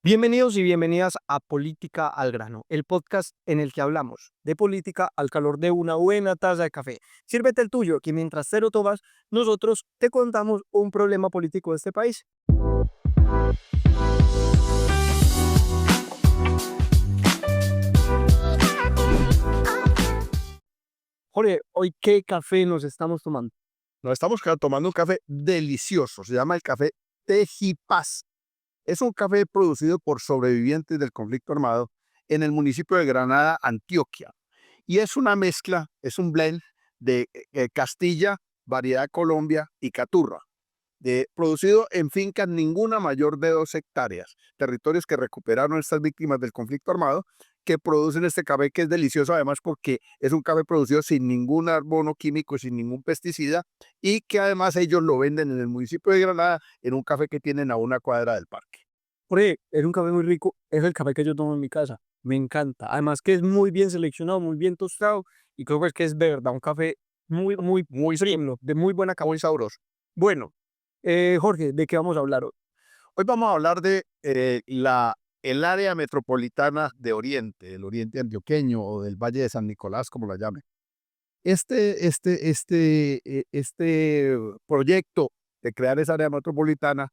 Bienvenidos y bienvenidas a Política al Grano, el podcast en el que hablamos de política al calor de una buena taza de café. Sírvete el tuyo, que mientras te lo tomas, nosotros te contamos un problema político de este país. Jorge, hoy qué café nos estamos tomando. Nos estamos tomando un café delicioso, se llama el café Tejipaz. Es un café producido por sobrevivientes del conflicto armado en el municipio de Granada, Antioquia. Y es una mezcla, es un blend de Castilla, variedad Colombia y Caturra, producido en fincas ninguna mayor de 2 hectáreas, territorios que recuperaron estas víctimas del conflicto armado, que producen este café que es delicioso además porque es un café producido sin ningún abono químico, sin ningún pesticida, y que además ellos lo venden en el municipio de Granada en un café que tienen a una cuadra del parque. Jorge, es un café muy rico, es el café que yo tomo en mi casa, me encanta. Además que es muy bien seleccionado, muy bien tostado y creo que es de verdad un café muy Muy, premium, de muy buena calidad. muy sabroso. Bueno, Jorge, ¿de qué vamos a hablar hoy? Hoy vamos a hablar de el área metropolitana de Oriente, el Oriente antioqueño o del Valle de San Nicolás, como la llamen. Este proyecto de crear esa área metropolitana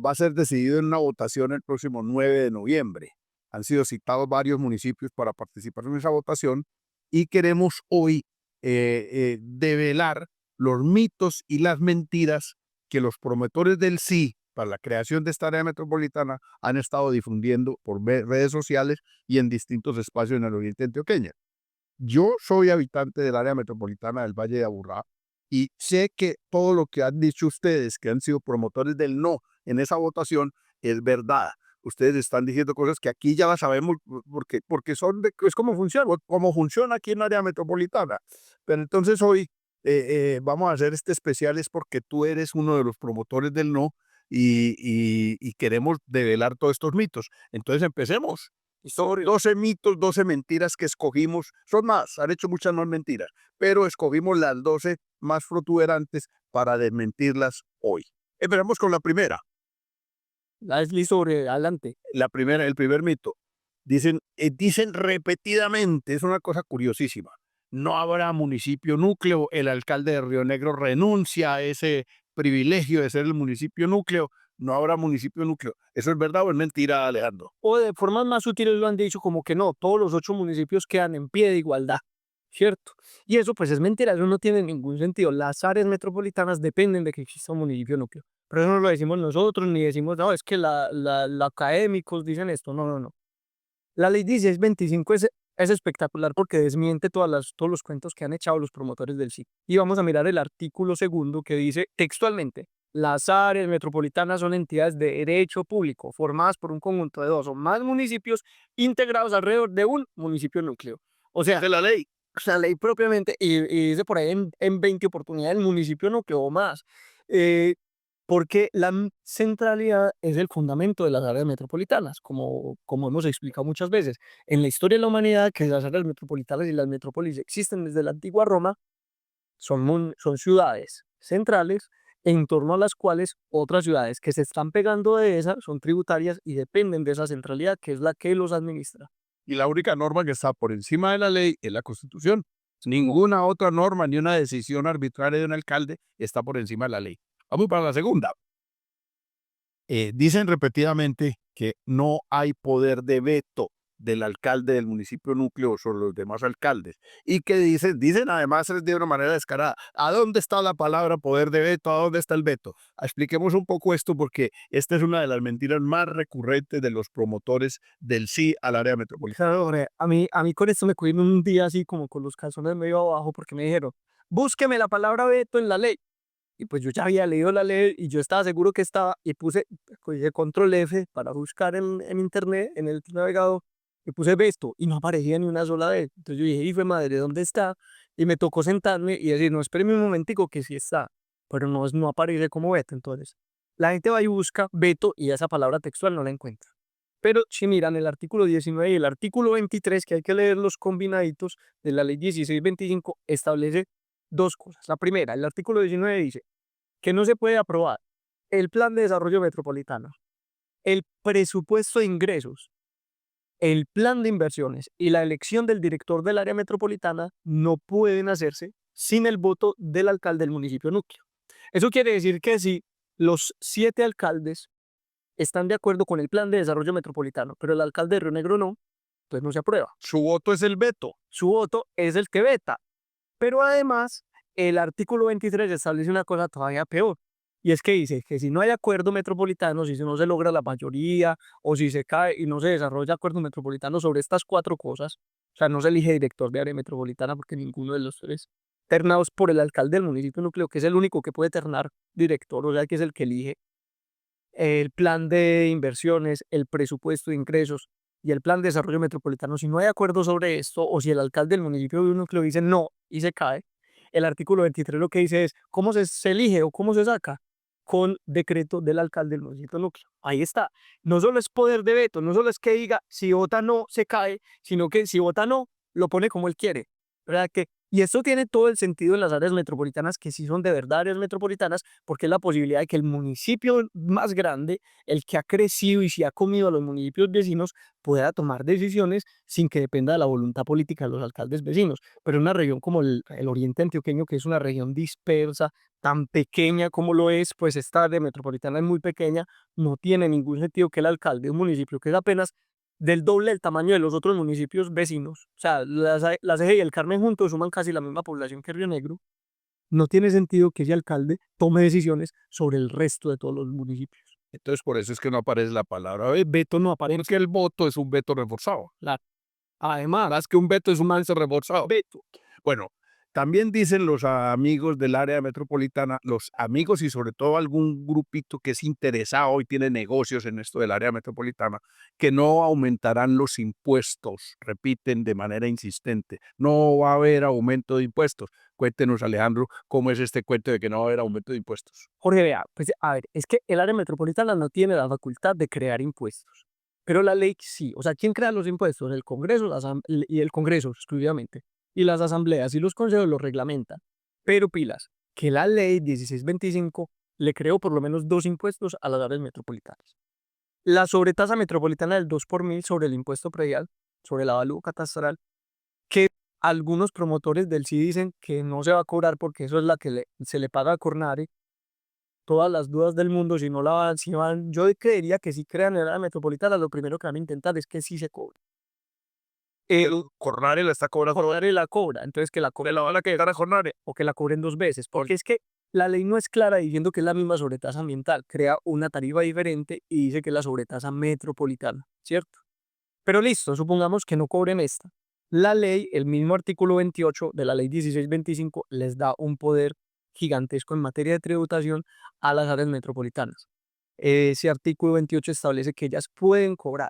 va a ser decidido en una votación el próximo 9 de noviembre. Han sido citados varios municipios para participar en esa votación y queremos hoy develar los mitos y las mentiras que los promotores del sí para la creación de esta área metropolitana han estado difundiendo por redes sociales y en distintos espacios en el oriente antioqueño. Yo soy habitante del área metropolitana del Valle de Aburrá y sé que todo lo que han dicho ustedes, que han sido promotores del no en esa votación, es verdad. Ustedes están diciendo cosas que aquí ya las sabemos porque es como funciona aquí en el área metropolitana. Pero entonces hoy vamos a hacer este especial es porque tú eres uno de los promotores del no y queremos develar todos estos mitos. Entonces empecemos. Y son 12 mitos, 12 mentiras que escogimos. Son más, han hecho muchas más mentiras, pero escogimos las 12 más protuberantes para desmentirlas hoy. Empezamos con la primera. Leslie, sobre adelante. El primer mito. Dicen repetidamente, es una cosa curiosísima. No habrá municipio núcleo, el alcalde de Río Negro renuncia a ese privilegio de ser el municipio núcleo, no habrá municipio núcleo. ¿Eso es verdad o es mentira, Alejandro? O de formas más sutiles lo han dicho como que no, todos los 8 municipios quedan en pie de igualdad, ¿cierto? Y eso pues es mentira, eso no tiene ningún sentido. Las áreas metropolitanas dependen de que exista un municipio núcleo. Pero eso no lo decimos nosotros, ni decimos, no, es que la académicos dicen esto, no, no, no. La ley 1625 es espectacular porque desmiente todos los cuentos que han echado los promotores del sí. Y vamos a mirar el artículo segundo que dice textualmente, las áreas metropolitanas son entidades de derecho público formadas por un conjunto de 2 o más municipios integrados alrededor de un municipio núcleo. O sea, De la ley. la ley propiamente, y dice por ahí en 20 oportunidades el municipio núcleo o más. Eh, Porque centralidad es el fundamento de las áreas metropolitanas, como hemos explicado muchas veces. En la historia de la humanidad, que las áreas metropolitanas y las metrópolis existen desde la antigua Roma, son ciudades centrales en torno a las cuales otras ciudades que se están pegando de esas son tributarias y dependen de esa centralidad, que es la que los administra. Y la única norma que está por encima de la ley es la Constitución. Ninguna otra norma ni una decisión arbitraria de un alcalde está por encima de la ley. Vamos para la segunda. Dicen repetidamente que no hay poder de veto del alcalde del municipio núcleo sobre los demás alcaldes y que dicen además de una manera descarada, ¿a dónde está la palabra poder de veto? ¿A dónde está el veto? Expliquemos un poco esto porque esta es una de las mentiras más recurrentes de los promotores del sí al área metropolitana. Claro, hombre, a mí con esto me cogieron un día así como con los calzones medio abajo porque me dijeron, búsqueme la palabra veto en la ley. Y pues yo ya había leído la ley y yo estaba seguro que estaba y puse control F para buscar en internet, en el navegador, y puse veto y no aparecía ni una sola vez. Entonces yo dije, hijo de madre, ¿dónde está? Y me tocó sentarme y decir, no, espéreme un momentico que sí está, pero no aparece como veto. Entonces la gente va y busca veto y esa palabra textual no la encuentra. Pero si miran el artículo 19 y el artículo 23, que hay que leer los combinaditos de la ley 1625, establece dos cosas. La primera, el artículo 19 dice que no se puede aprobar el plan de desarrollo metropolitano, el presupuesto de ingresos, el plan de inversiones y la elección del director del área metropolitana no pueden hacerse sin el voto del alcalde del municipio núcleo. Eso quiere decir que si los 7 alcaldes están de acuerdo con el plan de desarrollo metropolitano, pero el alcalde de Río Negro no, entonces no se aprueba. Su voto es el veto. Su voto es el que veta. Pero además, el artículo 23 establece una cosa todavía peor. Y es que dice que si no hay acuerdo metropolitano, si no se logra la mayoría, o si se cae y no se desarrolla acuerdo metropolitano sobre estas 4 cosas, o sea, no se elige director de área metropolitana porque ninguno de los 3 ternados por el alcalde del municipio núcleo, que es el único que puede ternar director, o sea, que es el que elige el plan de inversiones, el presupuesto de ingresos y el plan de desarrollo metropolitano. Si no hay acuerdo sobre esto, o si el alcalde del municipio de un núcleo dice no y se cae, el artículo 23 lo que dice es cómo se elige o cómo se saca con decreto del alcalde del municipio núcleo. Ahí está. No solo es poder de veto, no solo es que diga si vota no se cae, sino que si vota no lo pone como él quiere. ¿Verdad? Y esto tiene todo el sentido en las áreas metropolitanas que sí son de verdad áreas metropolitanas, porque es la posibilidad de que el municipio más grande, el que ha crecido y se ha comido a los municipios vecinos, pueda tomar decisiones sin que dependa de la voluntad política de los alcaldes vecinos. Pero en una región como el oriente antioqueño, que es una región dispersa, tan pequeña como lo es, pues esta área metropolitana es muy pequeña, no tiene ningún sentido que el alcalde de un municipio que es apenas del doble del tamaño de los otros municipios vecinos, o sea, la Ceja y el Carmen juntos suman casi la misma población que Río Negro, no tiene sentido que ese alcalde tome decisiones sobre el resto de todos los municipios. Entonces, por eso es que no aparece la palabra Veto no aparece. porque el voto es un veto reforzado. Además, Más que un veto es un avance reforzado. veto. Bueno, también dicen los amigos del área metropolitana, los amigos y sobre todo algún grupito que es interesado y tiene negocios en esto del área metropolitana, que no aumentarán los impuestos, repiten de manera insistente, no va a haber aumento de impuestos. Cuéntenos, Alejandro, cómo es este cuento de que no va a haber aumento de impuestos. Jorge, vea, pues a ver, es que el área metropolitana no tiene la facultad de crear impuestos, pero la ley sí. O sea, ¿quién crea los impuestos? El Congreso y el Congreso exclusivamente. Y las asambleas y los consejos los reglamentan. Pero pilas, que la ley 1625 le creó por lo menos 2 impuestos a las áreas metropolitanas. La sobretasa metropolitana del 2 por mil sobre el impuesto predial, sobre el avalúo catastral, que algunos promotores del sí dicen que no se va a cobrar porque eso es la que se le paga a Cornare. Todas las dudas del mundo, si no la van, si van, yo creería que si crean el área metropolitana, lo primero que van a intentar es que sí se cobre. El Cornare la está cobrando, Cornare la cobra, entonces que la cobre la van a quedar a Cornare. o que la cobren 2 veces, porque es que la ley no es clara diciendo que es la misma sobretasa ambiental, crea una tarifa diferente y dice que es la sobretasa metropolitana, ¿cierto? Pero listo, supongamos que no cobren esta. La ley, el mismo artículo 28 de la ley 1625, les da un poder gigantesco en materia de tributación a las áreas metropolitanas. Ese artículo 28 establece que ellas pueden cobrar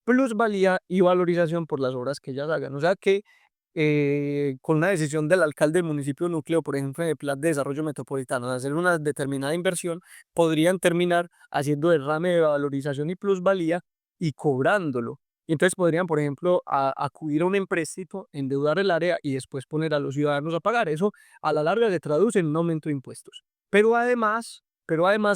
plusvalía y valorización por las obras que ellas hagan. O sea que con una decisión del alcalde del municipio núcleo, por ejemplo, en el plan de desarrollo metropolitano, de hacer una determinada inversión, podrían terminar haciendo derrame de valorización y plusvalía y cobrándolo. Y entonces podrían, por ejemplo, acudir a un empréstito, endeudar el área y después poner a los ciudadanos a pagar. Eso a la larga se traduce en un aumento de impuestos. Pero además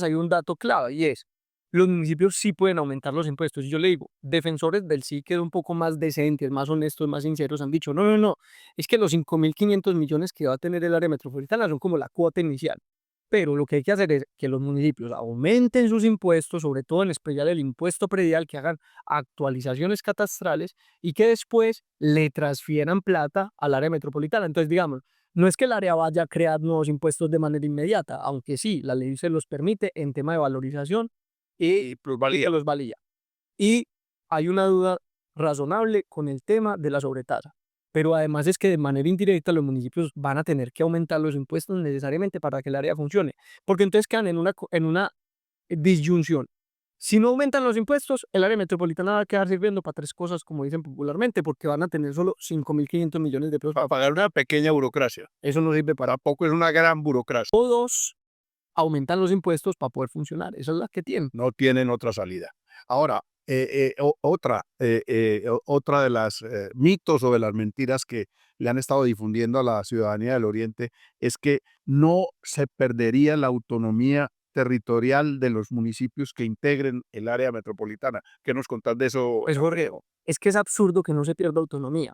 hay un dato clave y es, los municipios sí pueden aumentar los impuestos. Y yo le digo, defensores del sí que es un poco más decentes, más honestos, más sinceros, han dicho, no, no, no, es que los 5.500 millones que va a tener el área metropolitana son como la cuota inicial. Pero lo que hay que hacer es que los municipios aumenten sus impuestos, sobre todo en especial el impuesto predial, que hagan actualizaciones catastrales y que después le transfieran plata al área metropolitana. Entonces, digamos, no es que el área vaya a crear nuevos impuestos de manera inmediata, aunque sí, la ley se los permite en tema de valorización y Plusvalía. plusvalía. Y hay una duda razonable con el tema de la sobretasa. Pero además es que de manera indirecta los municipios van a tener que aumentar los impuestos necesariamente para que el área funcione. Porque entonces quedan en una disyunción. Si no aumentan los impuestos, el área metropolitana va a quedar sirviendo para 3 cosas, como dicen popularmente, porque van a tener solo 5.500 millones de pesos Para pagar una pequeña burocracia. Eso no sirve para Tampoco es una gran burocracia. todos. Aumentan los impuestos para poder funcionar. Esa es la que tienen. No tienen otra salida. Ahora, otra de las mitos o de las mentiras que le han estado difundiendo a la ciudadanía del Oriente es que no se perdería la autonomía territorial de los municipios que integren el área metropolitana. ¿Qué nos contás de eso? Pues Jorge, es que es absurdo que no se pierda autonomía.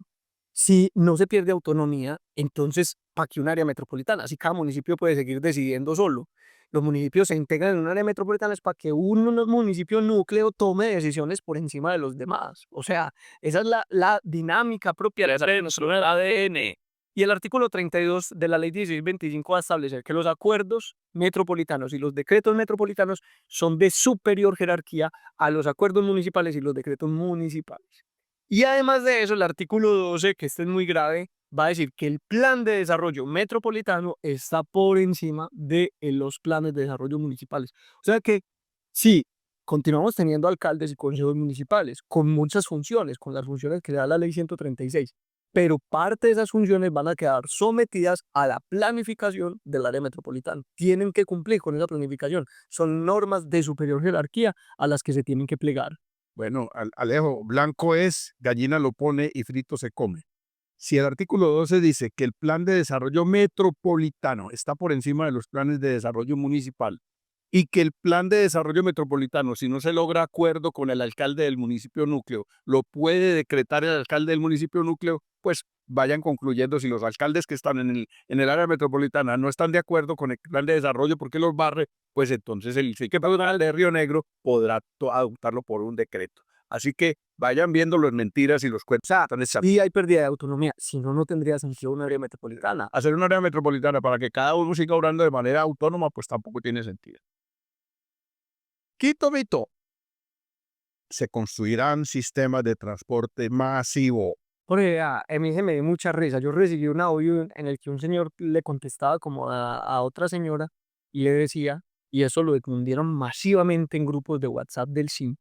Si no se pierde autonomía, entonces, ¿para qué un área metropolitana? Si cada municipio puede seguir decidiendo solo. Los municipios se integran en un área metropolitana es para que un municipio núcleo tome decisiones por encima de los demás. O sea, esa es la dinámica propia de nuestro ADN. Y el artículo 32 de la ley 1625 va a establecer que los acuerdos metropolitanos y los decretos metropolitanos son de superior jerarquía a los acuerdos municipales y los decretos municipales. Y además de eso, el artículo 12, que este es muy grave, va a decir que el plan de desarrollo metropolitano está por encima de los planes de desarrollo municipales. O sea que sí, continuamos teniendo alcaldes y consejos municipales con muchas funciones, con las funciones que da la ley 136, pero parte de esas funciones van a quedar sometidas a la planificación del área metropolitana. Tienen que cumplir con esa planificación. Son normas de superior jerarquía a las que se tienen que plegar. Bueno, Alejo, blanco es, gallina lo pone y frito se come. Si el artículo 12 dice que el plan de desarrollo metropolitano está por encima de los planes de desarrollo municipal y que el plan de desarrollo metropolitano, si no se logra acuerdo con el alcalde del municipio núcleo, lo puede decretar el alcalde del municipio núcleo, pues vayan concluyendo. Si los alcaldes que están en el área metropolitana no están de acuerdo con el plan de desarrollo porque los barre, pues entonces el alcalde de Río Negro podrá adoptarlo por un decreto. Así que vayan viendo las mentiras y los cuentos. Y hay pérdida de autonomía, si no, no tendría sentido un área metropolitana. Hacer un área metropolitana para que cada uno siga obrando de manera autónoma, pues tampoco tiene sentido. Quito Mito. Se construirán sistemas de transporte masivo. Porque a mí se me dio mucha risa. Yo recibí un audio en el que un señor le contestaba como a otra señora y le decía, y eso lo difundieron masivamente en grupos de WhatsApp del SIM,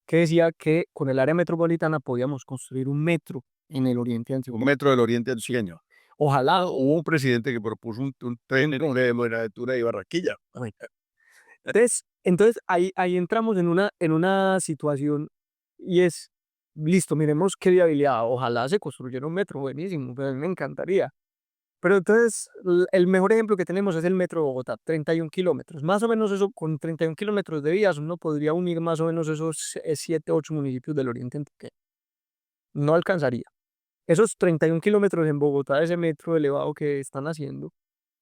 que decía que con el área metropolitana podíamos construir un metro en el oriente Un antioqueño. metro del oriente antioqueño. Ojalá. Hubo un presidente que propuso un tren de Buenaventura y Barranquilla. Entonces ahí entramos en una situación y es, listo, miremos qué viabilidad. Ojalá se construyera un metro, buenísimo, pero a mí me encantaría. Pero entonces, el mejor ejemplo que tenemos es el metro de Bogotá, 31 kilómetros. Más o menos eso, con 31 kilómetros de vías, uno podría unir más o menos esos 7, 8 municipios del oriente antioqueño. No alcanzaría. Esos 31 kilómetros en Bogotá, ese metro elevado que están haciendo,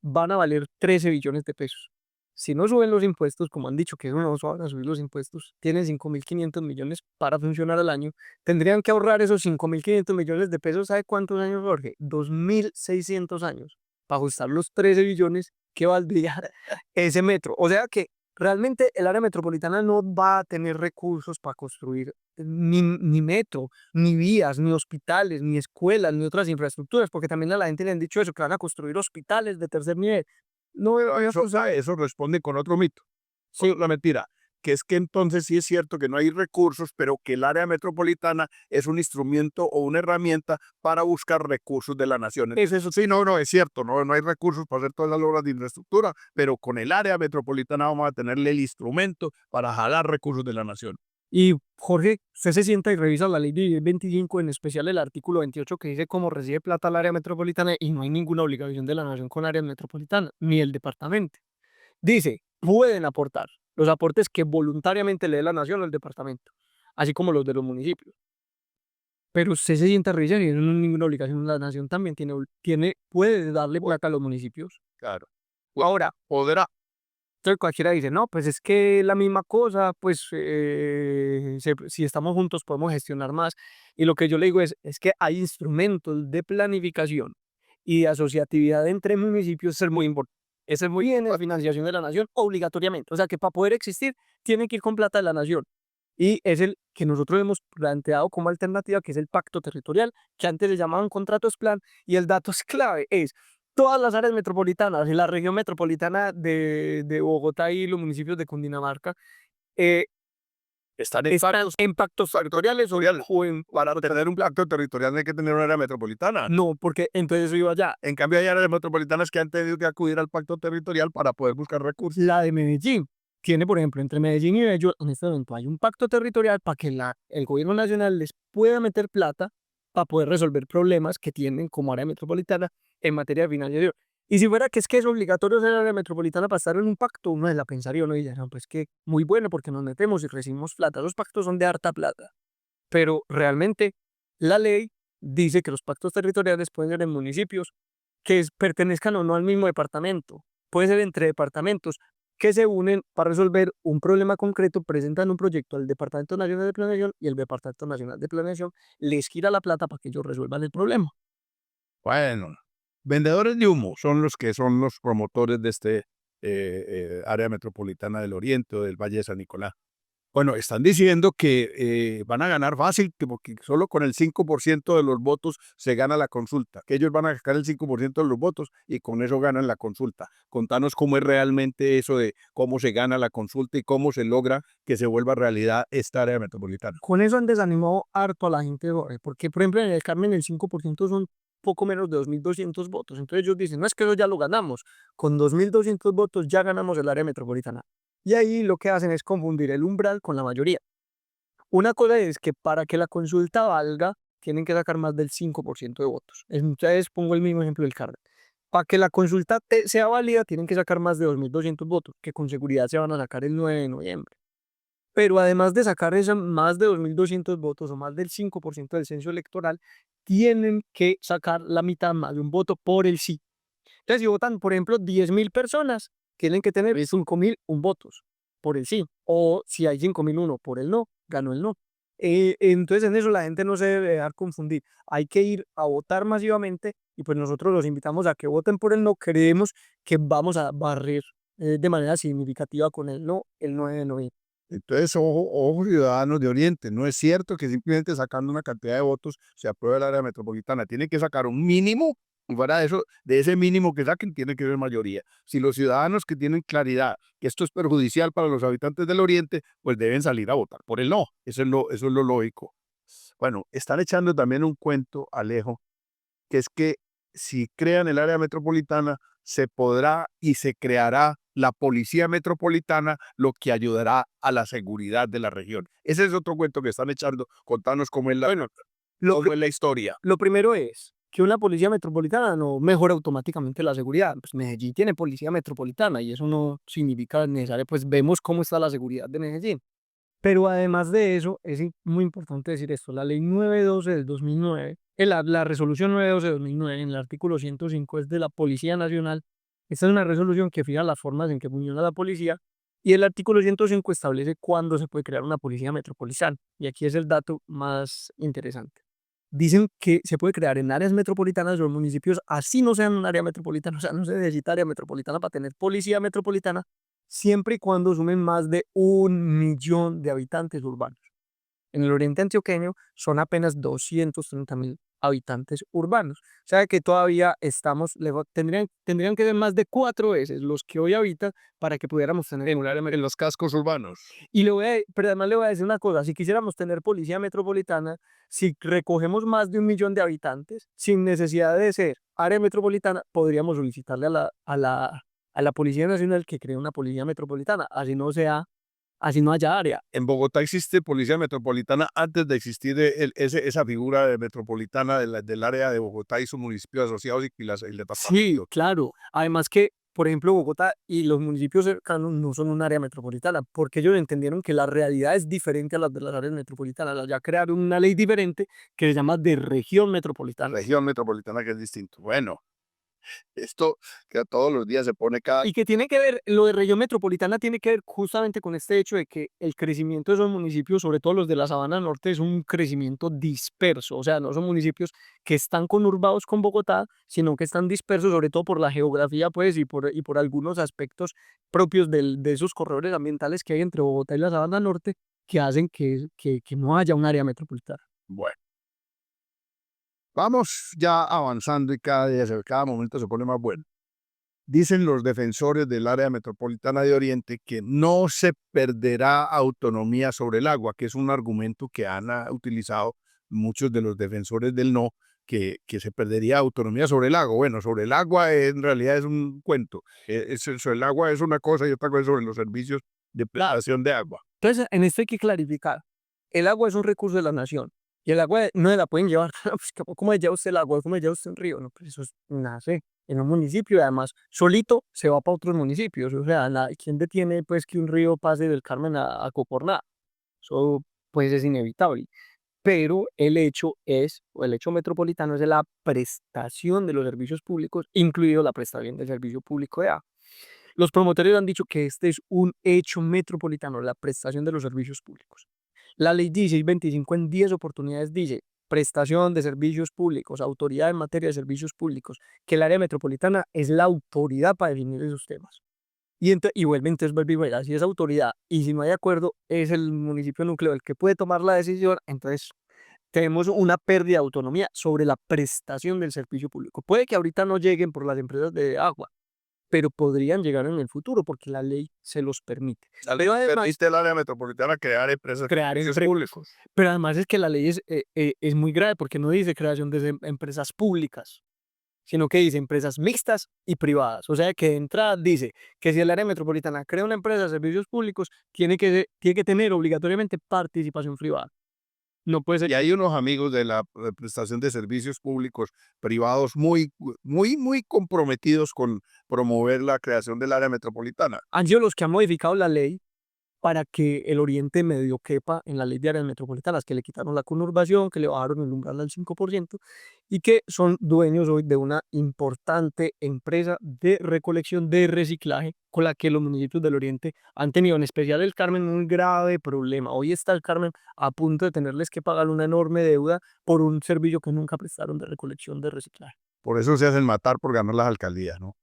van a valer 13 billones de pesos. Si no suben los impuestos, como han dicho que no van a subir los impuestos, tienen 5.500 millones para funcionar al año, tendrían que ahorrar esos 5.500 millones de pesos, ¿sabe cuántos años, Jorge? 2.600 años, para ajustar los 13 billones que valdría ese metro. O sea que realmente el área metropolitana no va a tener recursos para construir ni metro, ni vías, ni hospitales, ni escuelas, ni otras infraestructuras, porque también a la gente le han dicho eso, que van a construir hospitales de tercer nivel. No, Eso responde con otro mito. Sí, la mentira. Que es que entonces sí es cierto que no hay recursos, pero que el área metropolitana es un instrumento o una herramienta para buscar recursos de la nación. Entonces, eso sí, no, es cierto, no hay recursos para hacer todas las obras de infraestructura, pero con el área metropolitana vamos a tenerle el instrumento para jalar recursos de la nación. Y Jorge, usted se sienta y revisa la ley de 25, en especial el artículo 28, que dice cómo recibe plata el área metropolitana y no hay ninguna obligación de la nación con áreas metropolitanas, ni el departamento. Dice, pueden aportar los aportes que voluntariamente le dé la nación o el departamento, así como los de los municipios. Pero usted se sienta a revisar y no hay ninguna obligación. La nación también puede darle plata a los municipios. Claro. Ahora, Podrá. entonces cualquiera dice, no, pues es que la misma cosa, pues si estamos juntos podemos gestionar más. Y lo que yo le digo es que hay instrumentos de planificación y de asociatividad entre municipios, es muy importante. Ese es muy bien en la financiación de la nación obligatoriamente. O sea que para poder existir tiene que ir con plata de la nación. Y es el que nosotros hemos planteado como alternativa, que es el pacto territorial, que antes le llamaban contratos plan. Y el dato es clave, es todas las áreas metropolitanas y la región metropolitana de Bogotá y los municipios de Cundinamarca Están en pactos territoriales para tener un pacto territorial hay que tener una área metropolitana. no, porque entonces eso iba allá. En cambio, hay áreas metropolitanas que han tenido que acudir al pacto territorial para poder buscar recursos. La de Medellín tiene, por ejemplo, entre Medellín y Bello, en este momento hay un pacto territorial para que el gobierno nacional les pueda meter plata para poder resolver problemas que tienen como área metropolitana en materia de financiación. Y si fuera que es obligatorio ser área metropolitana para estar en un pacto, uno se la pensaría, uno dice, no, pues que muy bueno porque nos metemos y recibimos plata. Los pactos son de harta plata, pero realmente la ley dice que los pactos territoriales pueden ser en municipios que pertenezcan o no al mismo departamento. Puede ser entre departamentos que se unen para resolver un problema concreto, presentan un proyecto al Departamento Nacional de Planeación y el Departamento Nacional de Planeación les gira la plata para que ellos resuelvan el problema. Bueno, vendedores de humo son los que son los promotores de este área metropolitana del Oriente o del Valle de San Nicolás. Bueno, están diciendo que van a ganar fácil, que porque solo con el 5% de los votos se gana la consulta, que ellos van a sacar el 5% de los votos y con eso ganan la consulta. Contanos cómo es realmente eso de cómo se gana la consulta y cómo se logra que se vuelva realidad esta área metropolitana. Con eso han desanimado harto a la gente, porque por ejemplo en el Carmen el 5% son poco menos de 2.200 votos. Entonces ellos dicen, no es que eso ya lo ganamos, con 2.200 votos ya ganamos el área metropolitana. Y ahí lo que hacen es confundir el umbral con la mayoría. Una cosa es que para que la consulta valga, tienen que sacar más del 5% de votos. Entonces pongo el mismo ejemplo del Carmen. Para que la consulta sea válida, tienen que sacar más de 2.200 votos, que con seguridad se van a sacar el 9 de noviembre. Pero además de sacar más de 2.200 votos o más del 5% del censo electoral, tienen que sacar la mitad más de un voto por el sí. Entonces, si votan, por ejemplo, 10.000 personas, tienen que tener 5.001 votos por el sí. O si hay 5.001 por el no, ganó el no. Entonces, en eso la gente no se debe dejar confundir. Hay que ir a votar masivamente y pues nosotros los invitamos a que voten por el no. Creemos que vamos a barrer de manera significativa con el no el 9 de noviembre. Entonces, ojo, ojo, ciudadanos de Oriente, no es cierto que simplemente sacando una cantidad de votos se apruebe el área metropolitana. Tiene que sacar un mínimo, y fuera de eso, de ese mínimo que saquen, tiene que haber mayoría. Si los ciudadanos que tienen claridad que esto es perjudicial para los habitantes del Oriente, pues deben salir a votar por el no. Eso es lo lógico. Bueno, están echando también un cuento, Alejo, que es que si crean el área metropolitana, se podrá y se creará la policía metropolitana, lo que ayudará a la seguridad de la región. Ese es otro cuento que están echando. Contanos cómo es Bueno, lo, cómo es la historia. lo primero es que una policía metropolitana no mejora automáticamente la seguridad. Pues Medellín tiene policía metropolitana y eso no significa necesario, pues vemos cómo está la seguridad de Medellín. Pero además de eso, es muy importante decir esto, la ley 912 del 2009, la resolución 912 del 2009 en el artículo 105 es de la Policía Nacional. Esta es una resolución que fija las formas en que funciona la policía y el artículo 105 establece cuándo se puede crear una policía metropolitana. Y aquí es el dato más interesante. Dicen que se puede crear en áreas metropolitanas o en municipios, así no sean un área metropolitana, o sea, no se necesita área metropolitana para tener policía metropolitana, siempre y cuando sumen más de 1.000.000 de habitantes urbanos. En el oriente antioqueño son apenas 230.000 habitantes urbanos. O sea que todavía tendrían que ser más de 4 veces los que hoy habitan para que pudiéramos tener un área En los cascos urbanos. y pero además le voy a decir una cosa, si quisiéramos tener policía metropolitana, si recogemos más de 1.000.000 de habitantes, sin necesidad de ser área metropolitana, podríamos solicitarle a la Policía Nacional que cree una policía metropolitana, así no haya área. En Bogotá existe policía metropolitana antes de existir esa figura de metropolitana del área de Bogotá y sus municipios asociados y el Sí, departamento. claro. Además que, por ejemplo, Bogotá y los municipios cercanos no son un área metropolitana, porque ellos entendieron que la realidad es diferente a las de las áreas metropolitanas. Allá crearon una ley diferente que se llama de región metropolitana. Región metropolitana que es distinto. Bueno, esto que todos los días se pone cada... Y que tiene que ver, lo de región metropolitana tiene que ver justamente con este hecho de que el crecimiento de esos municipios, sobre todo los de la Sabana Norte, es un crecimiento disperso. O sea, no son municipios que están conurbados con Bogotá, sino que están dispersos, sobre todo por la geografía, pues, y por algunos aspectos propios de esos corredores ambientales que hay entre Bogotá y la Sabana Norte, que hacen que no haya un área metropolitana. Bueno, vamos ya avanzando y cada momento se pone más bueno. Dicen los defensores del área metropolitana de Oriente que no se perderá autonomía sobre el agua, que es un argumento que han utilizado muchos de los defensores del no, que se perdería autonomía sobre el agua. Bueno, sobre el agua en realidad es un cuento. Sobre el agua es una cosa y otra cosa sobre los servicios de prestación de agua. Entonces, en esto hay que clarificar. El agua es un recurso de la nación Y el agua no se la pueden llevar. Pues, ¿cómo se lleva usted el agua? ¿Cómo se lleva usted un río? No, pues eso nace en un municipio y además solito se va para otros municipios. O sea, ¿quién detiene pues que un río pase del Carmen a Cocorná? Eso pues es inevitable. Pero el hecho metropolitano es de la prestación de los servicios públicos, incluido la prestación del servicio público de agua. Los promotores han dicho que este es un hecho metropolitano, la prestación de los servicios públicos. La ley 1625 en 10 oportunidades dice prestación de servicios públicos, autoridad en materia de servicios públicos, que el área metropolitana es la autoridad para definir esos temas. Y vuelve, entonces vuelve y vuelve, si es autoridad y si no hay acuerdo, es el municipio núcleo el que puede tomar la decisión, entonces tenemos una pérdida de autonomía sobre la prestación del servicio público. Puede que ahorita no lleguen por las empresas de agua, pero podrían llegar en el futuro porque la ley se los permite. La ley Pero además, permite al área metropolitana crear empresas de crear servicios empresas. públicos. Pero además es que la ley es muy grave porque no dice creación de empresas públicas, sino que dice empresas mixtas y privadas. O sea que de entrada dice que si el área metropolitana crea una empresa de servicios públicos, tiene que tener obligatoriamente participación privada. No puede ser. Y hay unos amigos de la prestación de servicios públicos privados muy comprometidos con promover la creación del área metropolitana. Han sido los que han modificado la ley para que el Oriente Medio quepa en la ley de áreas metropolitanas, que le quitaron la conurbación, que le bajaron el umbral al 5% y que son dueños hoy de una importante empresa de recolección de reciclaje con la que los municipios del Oriente han tenido, en especial el Carmen, un grave problema. Hoy está el Carmen a punto de tenerles que pagar una enorme deuda por un servicio que nunca prestaron de recolección de reciclaje. Por eso se hacen matar por ganar las alcaldías, ¿no?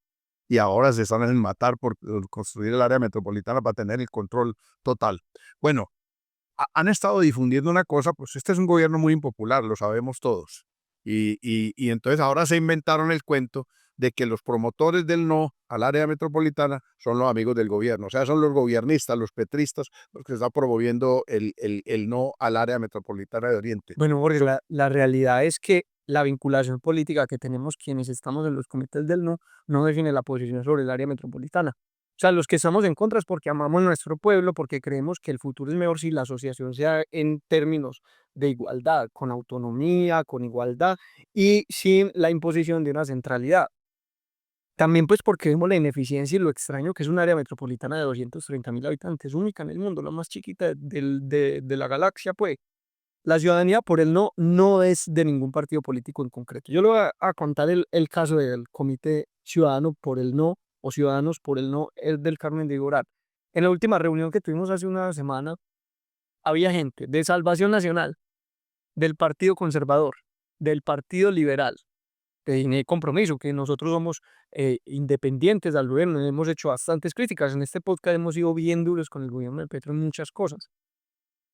Y ahora se están haciendo matar por construir el área metropolitana para tener el control total. Bueno, han estado difundiendo una cosa, pues este es un gobierno muy impopular, lo sabemos todos. Y entonces ahora se inventaron el cuento de que los promotores del no al área metropolitana son los amigos del gobierno, o sea, son los gobiernistas, los petristas, los que están promoviendo el no al área metropolitana de Oriente. Bueno, Jorge, la realidad es que la vinculación política que tenemos quienes estamos en los comités del no define la posición sobre el área metropolitana. O sea, los que estamos en contra es porque amamos nuestro pueblo, porque creemos que el futuro es mejor si la asociación sea en términos de igualdad, con autonomía, con igualdad y sin la imposición de una centralidad. También pues porque vemos la ineficiencia y lo extraño que es un área metropolitana de 230.000 habitantes, única en el mundo, la más chiquita de la galaxia, pues. La ciudadanía por el no es de ningún partido político en concreto. Yo le voy a contar el caso del Comité Ciudadano por el No o Ciudadanos por el No, el del Carmen de Igoral. En la última reunión que tuvimos hace una semana, había gente de Salvación Nacional, del Partido Conservador, del Partido Liberal, de INE y Compromiso, que nosotros somos independientes al gobierno, hemos hecho bastantes críticas. En este podcast hemos sido bien duros con el gobierno de Petro en muchas cosas.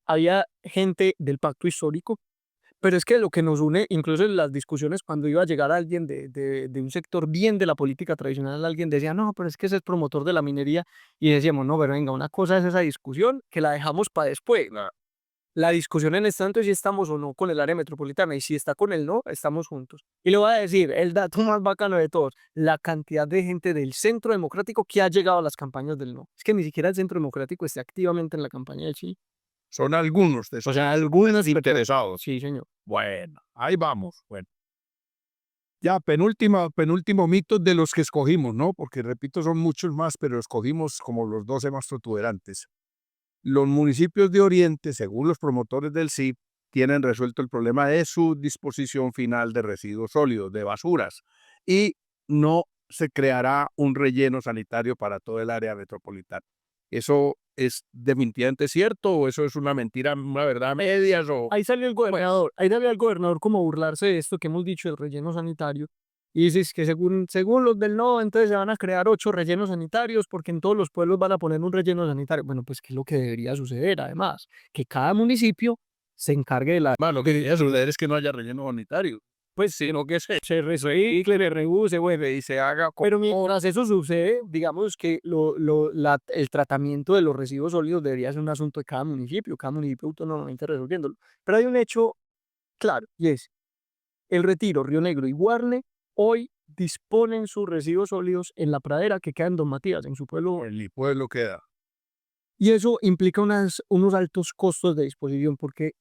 Había gente del Pacto Histórico. Pero es que lo que nos une, incluso en las discusiones, cuando iba a llegar alguien de un sector bien de la política tradicional, alguien decía, no, pero es que ese es promotor de la minería. Y decíamos, no, pero venga, una cosa es esa discusión que la dejamos para después. La discusión en este tanto es si estamos o no con el área metropolitana. Y si está con el no, estamos juntos. Y le voy a decir, el dato más bacano de todos, la cantidad de gente del Centro Democrático que ha llegado a las campañas del no. Es que ni siquiera el Centro Democrático esté activamente en la campaña del sí. Son algunos de O esos sea, algunas interesados. Sí, señor. Bueno, ahí vamos. Bueno. Ya, penúltimo mito de los que escogimos, ¿no? Porque repito, son muchos más, pero escogimos como los 12 más protuberantes. Los municipios de Oriente, según los promotores del sí, tienen resuelto el problema de su disposición final de residuos sólidos, de basuras, y no se creará un relleno sanitario para todo el área metropolitana. ¿Eso es definitivamente cierto o eso es una mentira, una verdad a medias? Ahí salió el gobernador como a burlarse de esto que hemos dicho del relleno sanitario. Y dices que según los del no, entonces se van a crear 8 rellenos sanitarios porque en todos los pueblos van a poner un relleno sanitario. Bueno, pues ¿qué es lo que debería suceder? Además, que cada municipio se encargue de la... Bueno, lo que debería suceder es que no haya relleno sanitario, Pues sino que se recicle, se reuse, bueno, y se haga pero mientras eso sucede, digamos que el tratamiento de los residuos sólidos debería ser un asunto de cada municipio autónomamente resolviéndolo. Pero hay un hecho claro, y es el Retiro, Río Negro y Guarne hoy disponen sus residuos sólidos en la pradera que queda en Don Matías, en su pueblo. en mi pueblo queda. Y eso implica unos altos costos de disposición, porque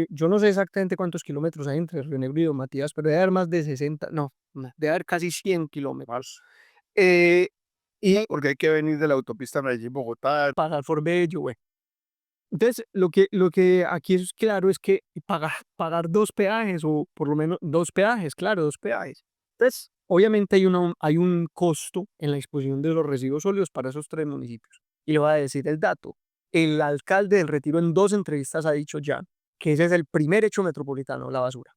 yo no sé exactamente cuántos kilómetros hay entre Río Negro y Don Matías, pero debe haber más de 60, no, debe haber casi 100 kilómetros. Eh, y Porque hay que venir de la autopista Medellín-Bogotá. pagar por bello, güey. Entonces, lo que aquí es claro es que pagar dos peajes, o por lo menos dos peajes, claro, dos peajes. Entonces, obviamente hay un costo en la disposición de los residuos sólidos para esos tres municipios. Y le voy a decir el dato. El alcalde del Retiro en dos entrevistas ha dicho ya que ese es el primer hecho metropolitano, la basura.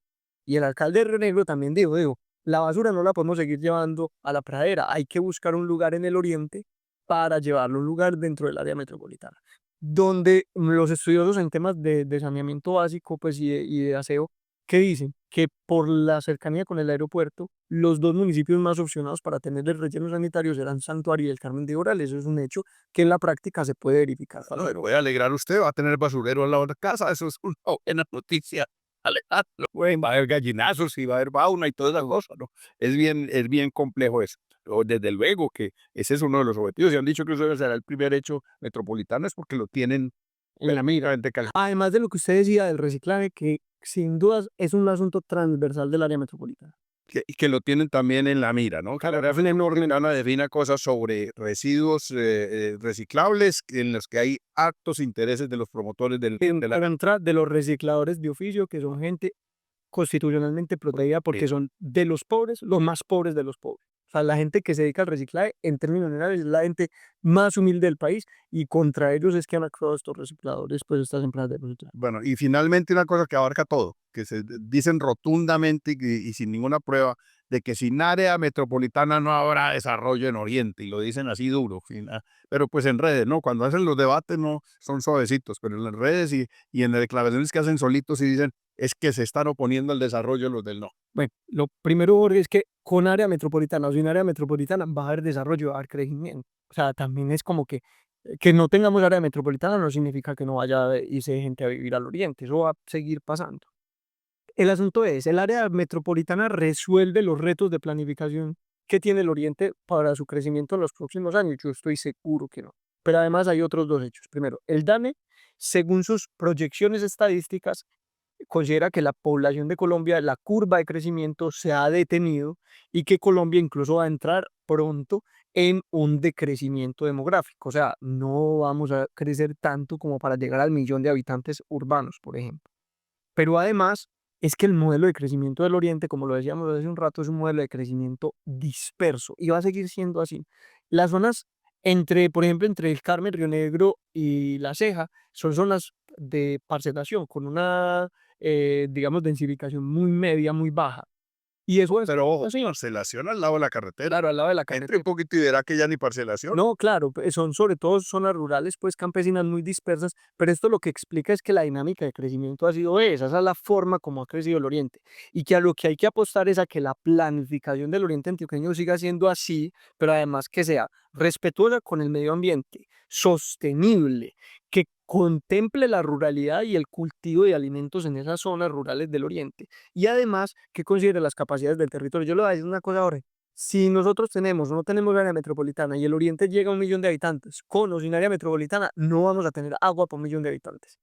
Y el alcalde de Río Negro también dijo, la basura no la podemos seguir llevando a la pradera, hay que buscar un lugar en el oriente para llevarlo a un lugar dentro del área metropolitana donde los estudiosos en temas de saneamiento básico pues, y de aseo, ¿qué dicen? Que por la cercanía con el aeropuerto, los dos municipios más opcionados para tener el relleno sanitario serán Santuario y el Carmen de Oral. Eso es un hecho que en la práctica se puede verificar. No, me voy a alegrar usted, va a tener basurero al lado de la casa, eso es una buena noticia. Alejandro, güey, va a haber gallinazos y va a haber fauna y toda esa cosa, ¿no? Es bien complejo eso. Pero desde luego que ese es uno de los objetivos. Y han dicho que eso será el primer hecho metropolitano, es porque lo tienen En la mira. perfectamente calculado. Además de lo que usted decía del reciclaje, que sin dudas es un asunto transversal del área metropolitana. Y que lo tienen también en la mira, ¿no? Que la Refina Norteamericana defina cosas sobre residuos reciclables en los que hay altos intereses de los promotores de la... Para entrar de los recicladores de oficio, que son gente constitucionalmente protegida porque son de los pobres, los más pobres de los pobres. O sea, la gente que se dedica al reciclaje, en términos generales, es la gente más humilde del país y contra ellos es que han actuado estos recicladores, pues estas empresas de reciclaje. Bueno, y finalmente una cosa que abarca todo, que se dicen rotundamente y sin ninguna prueba, de que sin área metropolitana no habrá desarrollo en Oriente, y lo dicen así duro, pero pues en redes, ¿no? Cuando hacen los debates no son suavecitos, pero en las redes y en las declaraciones que hacen solitos y dicen es que se están oponiendo al desarrollo los del no. Bueno, lo primero, Jorge, es que con área metropolitana o sin área metropolitana va a haber desarrollo, va a haber crecimiento. O sea, también es como que no tengamos área metropolitana no significa que no vaya a irse gente a vivir al oriente, eso va a seguir pasando. El asunto es, el área metropolitana resuelve los retos de planificación que tiene el Oriente para su crecimiento en los próximos años. Yo estoy seguro que no. Pero además hay otros dos hechos. Primero, el DANE, según sus proyecciones estadísticas, considera que la población de Colombia, la curva de crecimiento se ha detenido y que Colombia incluso va a entrar pronto en un decrecimiento demográfico. O sea, no vamos a crecer tanto como para llegar al millón de habitantes urbanos, por ejemplo. Pero además es que el modelo de crecimiento del Oriente, como lo decíamos hace un rato, es un modelo de crecimiento disperso y va a seguir siendo así. Las zonas entre, por ejemplo, entre el Carmen, Río Negro y La Ceja son zonas de parcelación con una, digamos, densificación muy media, muy baja. Y eso es Pero ojo, así, parcelación al lado de la carretera. claro, al lado de la Entre carretera. un poquito y verá que ya ni parcelación. No, claro, son sobre todo zonas rurales, pues campesinas muy dispersas, pero esto lo que explica es que la dinámica de crecimiento ha sido esa es la forma como ha crecido el Oriente, y que a lo que hay que apostar es a que la planificación del Oriente antioqueño siga siendo así, pero además que sea respetuosa con el medio ambiente, sostenible, que contemple la ruralidad y el cultivo de alimentos en esas zonas rurales del Oriente, y además que considere las capacidades del territorio. Yo le voy a decir una cosa ahora. Si nosotros tenemos o no tenemos área metropolitana y el oriente llega a 1 millón de habitantes, con o sin área metropolitana, no vamos a tener agua para 1 millón de habitantes.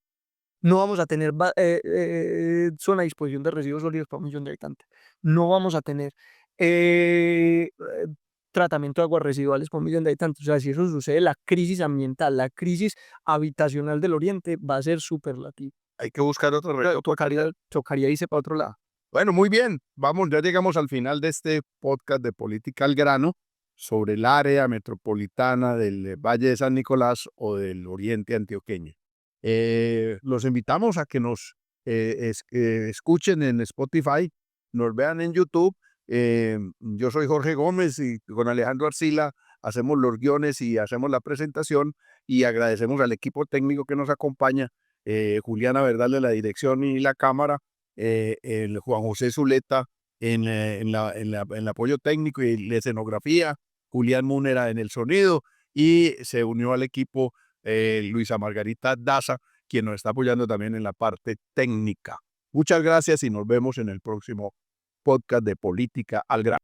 No vamos a tener zona a disposición de residuos sólidos para 1 millón de habitantes. No vamos a tener eh, eh, tratamiento de aguas residuales para 1 millón de habitantes. O sea, si eso sucede, la crisis ambiental, la crisis habitacional del oriente va a ser superlativa. Hay que buscar otro reto. Tocaría irse para otro lado. Bueno, muy bien. Vamos, ya llegamos al final de este podcast de Política al Grano sobre el área metropolitana del Valle de San Nicolás o del Oriente Antioqueño. Los invitamos a que nos escuchen en Spotify, nos vean en YouTube. Yo soy Jorge Gómez y con Alejandro Arcila hacemos los guiones y hacemos la presentación y agradecemos al equipo técnico que nos acompaña, Juliana Verdal de la dirección y la cámara, el Juan José Zuleta en el apoyo técnico y la escenografía, Julián Múnera en el sonido y se unió al equipo Luisa Margarita Daza, quien nos está apoyando también en la parte técnica. Muchas gracias y nos vemos en el próximo podcast de Política al Grano.